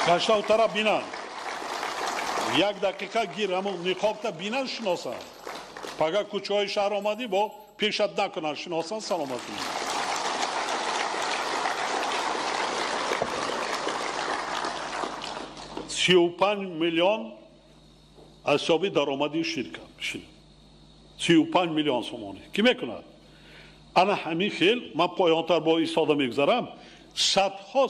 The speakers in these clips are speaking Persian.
Кашта утара бинан. Як дақиқа гир ҳамон ниқобта бинан шиносан. Пага кӯчаҳои шаҳр омадӣ бо пешат накунанд шиносан саломатӣ. 35 миллион از حسابی درآمدی شرکت 35 میلیون سومانی کی میکند؟ انا همین خیل من پایانتر با ایستاده میگذارم صدها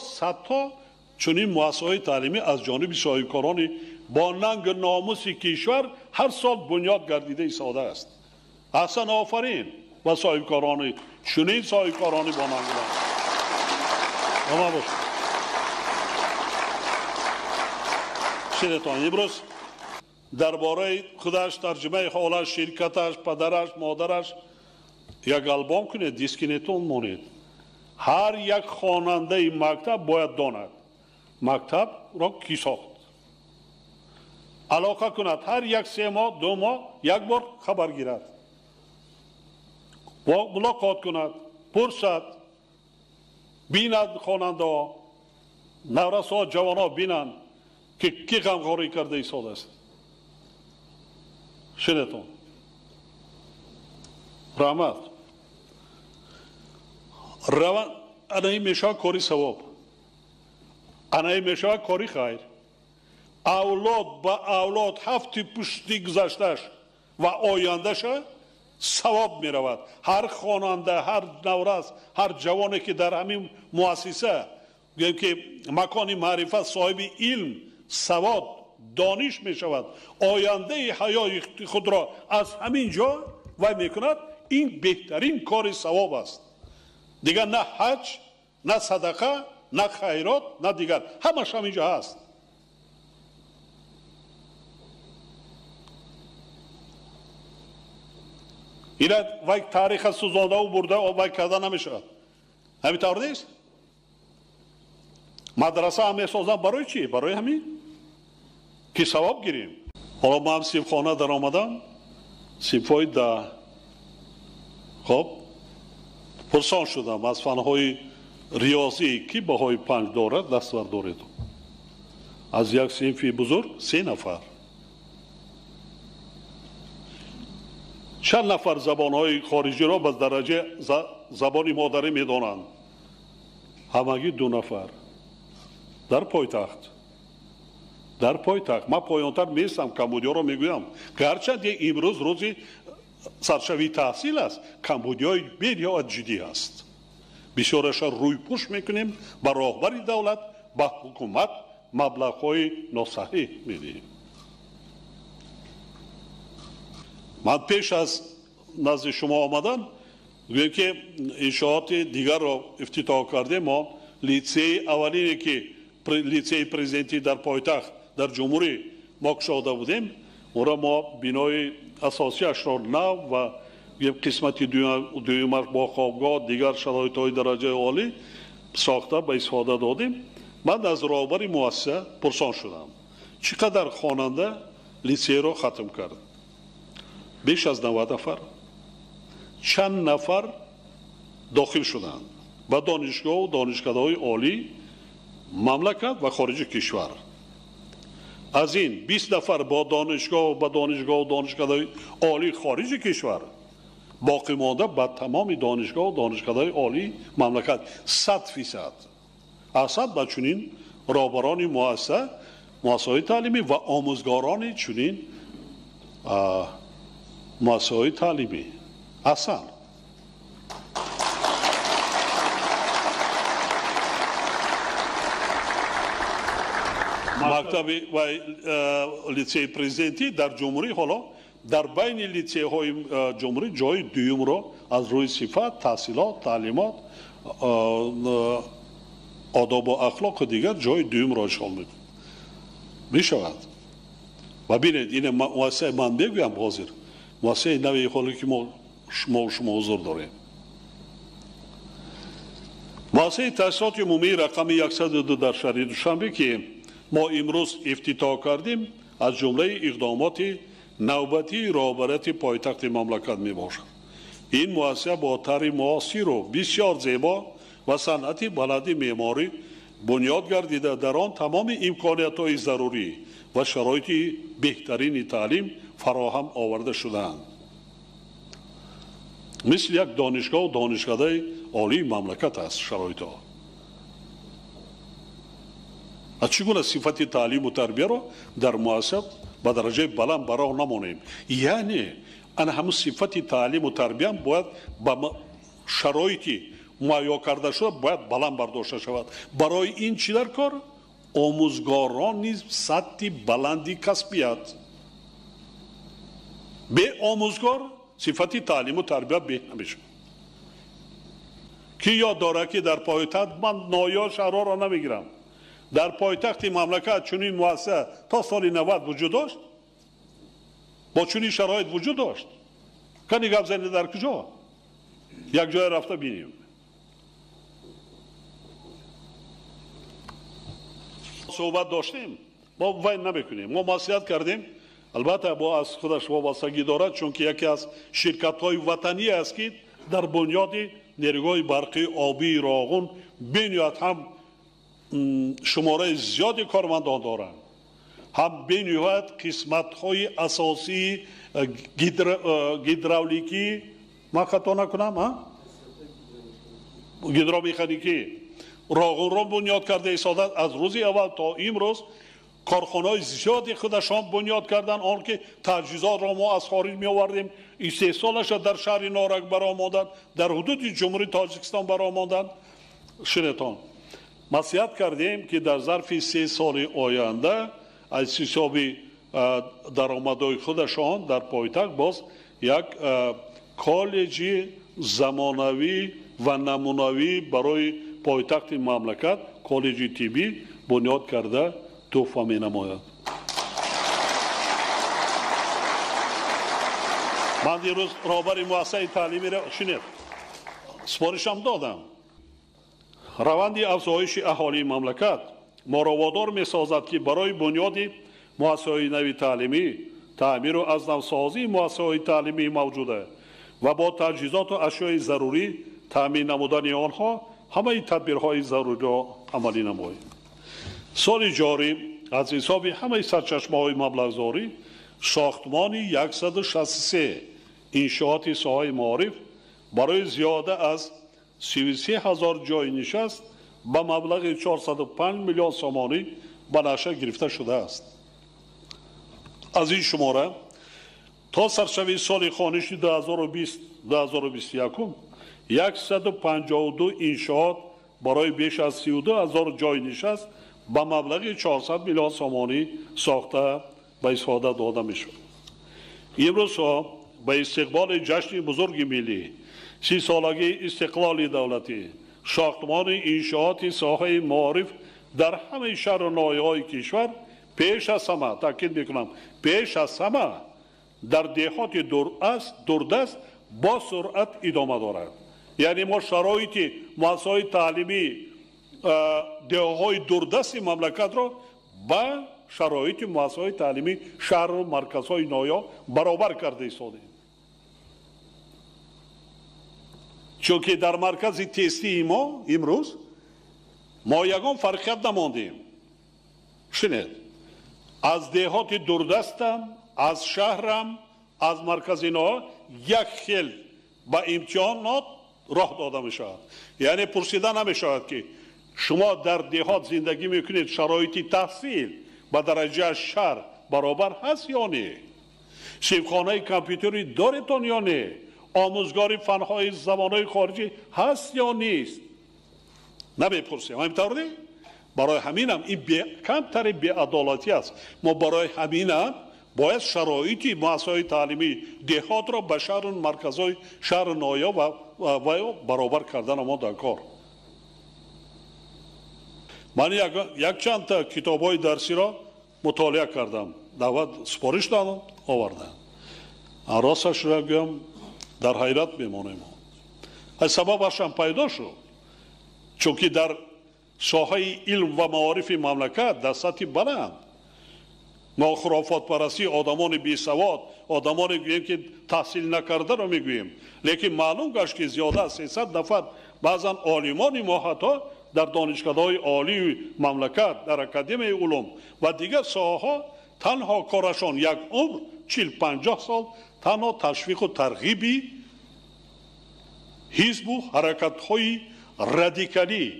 چنین مؤسسه‌های تعلیمی از جانب صاحبکاران با ننگ ناموس کشور هر سال بنیاد گردیده ایستاده است. اصلا آفرین و صاحبکاران چنین صاحبکاران با ننگ ناموس. شنیدید امروز درباره خودش ترجمه حالش شرکتش پدرش مادرش یک آلبوم کنه دیسکینتون مونید هر یک خواننده مکتب باید داند مکتب را کی ساخت علاقه کند هر یک 3 ماه 2 ماه یک بار خبر گیرد با ملاقات کند پرسد بیند خواننده ها نورس ها جوان ها بینند که کی غمخواری کرده ایستاده است شنیدید رحمت روان انایی میشه کاری ثواب انایی میشه کاری خیر اولاد با اولاد هفته پشتی گذشتش و آیندهش ثواب میرود هر خواننده هر نورس هر جوانی که در همین مؤسسه که مکان معرفت صاحب علم سواد دانش می شود آینده حیای خود را از همین جا وای می کند این بهترین کار ثواب است دیگر نه حج نه صدقه نه خیرات نه دیگر همش همینجا هست اینا وای تاریخ سوزانده و برده و وای کرده نمیشه همین طور نیست مدرسه هم میسازن برای چی؟ برای همین که ثواب گیریم حالا ما هم صنفخانه در آمدم صنفهای 10 خب پرسان شدم از فنهای ریاضی کی بهای 5 دارد دستور دارید از یک صنف بزرگ 3 نفر چند نفر زبانهای خارجی را به درجه زبان مادری میدانند همگی 2 نفر در پایتخت ما پایانتر میستم کمبودیا را میگویم که هرچند امروز روزی سرشوی تحصیل است کمبودیای بسیار جدی است بسیارش روی پوش میکنیم با راهبری دولت با حکومت مبلغ‌های ناصحیح میدیم من پیش از نزد شما آمدن گویم که انشاءات دیگر را افتتاح کرده ما لیسه اولینی که لیسه پرزیدنتی در پایتخت در جمهوری ما کشاده بودیم اون را ما بینای اساسیش را نو و یک قسمت دویم با خوابگاه دیگر شرایط های درجه عالی ساخته به استفاده دادیم من از راهبر مؤسسه پرسان شدم چقدر خواننده لیسه را ختم کرد بیش از 90 نفر چند نفر داخل شدند به دانشگاه و دانشکده‌های عالی مملکت و خارج کشور از این 20 نفر با دانشگاه و دانشکده‌های عالی خارج کشور باقی مانده به تمام دانشگاه و دانشکده‌های عالی مملکت 100% اصلا به چنین رهبران مؤسسه‌های تعلیمی و آموزگاران چنین مؤسسه‌های تعلیمی اصلا مکتب و لیسه پرزیدنتی در جمهوری حالا در بین لیسه های جمهوری جای دوم را از روی صفت تحصیلات تعلیمات آداب و اخلاق دیگر جای دوم را اشغال می شود و ببینید این مؤسسه من بگویم حاضر مؤسسه نوی حالی که ما شما حضور داریم مؤسسه تحصیلات عمومی رقم 102 در شهر دوشنبه که ما امروز افتتاح کردیم از جمله اقدامات نوبتی رهبری پایتخت مملکت می باشد این مؤسسه با طرح معاصر و بسیار زیبا و صنعت بلدی معماری بنیاد گردیده در آن تمام امکانات‌های ضروری و شرایط بهترین تعلیم فراهم آورده شدند. مثل یک دانشگاه و دانشکده عالی مملکت است شرایط ها. از چگونه صفت تعلیم و تربیه را در مؤسسه به درجه بلند برای نمانیم؟ یعنی ان همه صفت تعلیم و تربیه باید به شرایط مهیا کرده شده باید بلند برداشته شود. برای این چی در کار؟ آموزگاران نیز سطح بلندی کسبیت. به آموزگار صفت تعلیم و تربیت به نمیشه. کی یاد داره که در پایتخت من نایا شهرها را نمیگیرم، در پایتخت مملکت چنین مؤسسه تا سال 90 وجود داشت، با چنین شرایط وجود داشت. کنی گپ زنید در کجا؟ یک جای رفته بینیم. صحبت داشتیم، ما وای نمیکنیم، ما مصلحت کردیم. البته با از خودش وابستگی دارد، چون که یکی از شرکت‌های وطنی است که در بنیاد نیروهای برقی آبی راغون بنیاد هم شماره زیادی کارمندان دارند، هم بنیاد قسمت‌های اساسی گیدراولیکی، ما خطا نکنم، گیدرومکانیکی راغون را بنیاد کرده ایستادند. از روز اول تا امروز کارخانه‌های زیادی خودشان بنیاد کردن. آن که تجهیزات را ما از خارج می آوردیم، این 3 سالش در شهر نارک برآمدند، در حدود جمهوری تاجیکستان برآمدند. شنیدان نصیحت کردیم که در ظرف 3 سال آینده از حساب درآمدهای خودشان در پایتخت باز یک کالج زمانوی و نمونوی برای پایتخت مملکت، کالج طبی بنیاد کرده توفه می نماید. من دیروز رهبر مؤسسه تعلیمی را شنید، سپارشم دادم. روند افزایش اهالی مملکت ما را وادار می سازد که برای بنیاد مؤسسه‌های نوی تعلیمی، تعمیر و از نوسازی مؤسسه‌های تعلیمی موجوده و با تجهیزات و اشیاء ضروری تامین نمودن آنها همه تدبیرهای ضروری را عملی نماییم. سال جاری از حساب همه سرچشمه‌های مبلغ‌زاری ساختمان 163 انشاءات ساحه معارف برای زیاده از 33,000 جای نشست به مبلغ 405 میلیون سومانی به نشه گرفته شده است. از این شماره تا سرشوی سال خانشی 2020-2021 152 انشاءات برای بیش از 32,000 جای نشست به مبلغ 400 میلیون سومانی ساخته به استفاده داده می شود. امروز به استقبال جشن بزرگ ملی 30 سالگی استقلال دولتی ساختمان انشاءات ساحه معارف در همه شهر و ناحیه‌های کشور پیش از همه، تاکید میکنم پیش از همه، در دهات دوردست با سرعت ادامه دارد. یعنی ما شرایط مؤسسه‌های تعلیمی دههای دوردست مملکت را با شرایط مؤسسه‌های تعلیمی شهر و مرکزهای ناحیه برابر کرده ایستادیم. چون که در مرکز تستی ما امروز ما یگان فرقیت نماندیم. شنید، از دهات دوردستم، از شهرم، از مرکز ناحیه یک خیل با امتحانات راه داده می شود. یعنی پرسیده نمی شود که شما در دهات زندگی میکنید، شرایط تحصیل با درجه شهر برابر هست یا نه؟ شیفخانه کامپیوتری دارتون یا نه؟ آموزگاری فنهای زبانهای خارجی هست یا نیست؟ نمیپرسیم. همینطور نه؟ برای همینم این کمتر بی‌عدالتی است. ما برای همینم باید شرایط مؤسسه‌های تعلیمی دهات را به شهر مرکزهای شهر ناحیه و برابر کردن ما در کار. من یک چند تا کتاب‌های درسی را مطالعه کردم، دعوت سپارش دادم آوردم. راستش را بگم در حیرت میمانیم. از سببش هم پیدا شد، چون که در ساحه علم و معارف مملکت در سطح بلند ما خرافات پرستی، آدمان بی سواد، آدمان گوییم که تحصیل نکرده رو میگوییم، لیکن معلوم گشت که زیاده از 300 نفر بعضا عالمان ما حتی در دانشگاه‌های عالی مملکت، در اکادمی علوم و دیگر ساحه‌ها تنها کارشان یک عمر 40-50 سال تنها تشویق و ترغیبی حزب و حرکت‌های رادیکالی،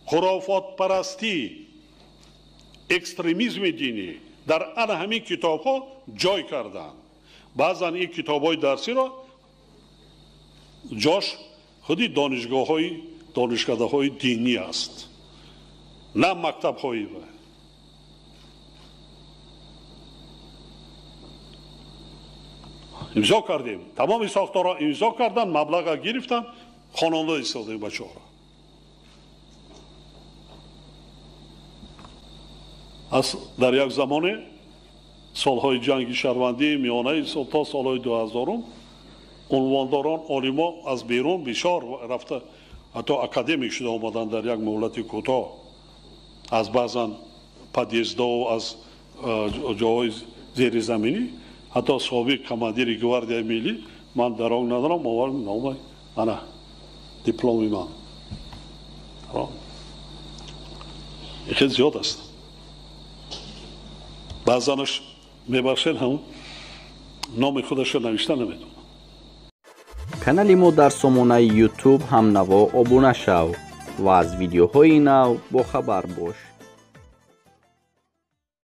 خرافات پرستی، اکستریمیسم دینی در آن همین کتاب‌ها جای کردند. بعضن این کتاب‌های درسی را جاش خودی دانشگاه‌های دینی است، نه مکتب‌های. امضا کردیم، تمام ساختارها امضا کردن، مبلغ گرفتن، خواننده ایستاده بچه‌ها را. از در یک زمان سالهای جنگی شهروندی میانه تا سالهای 2000 عنوانداران عالما از بیرون بسیار رفته، حتی اکادمیک شده آمدن در یک مهلت کوتاه، از بعضن پادیزدا و از جاهای زیر زمینی، حتی سابق کماندیر گواردیای ملی من در آن ندارم، آورم نامه انا دیپلمی من خیلی زیاد است. بعضانش میبخشن هم نام خودش رو نوشته نمیدون. کانالی ما در سامانه یوتیوب هم نوا ابونه شو و از ویدیوهای نو با خبر باش.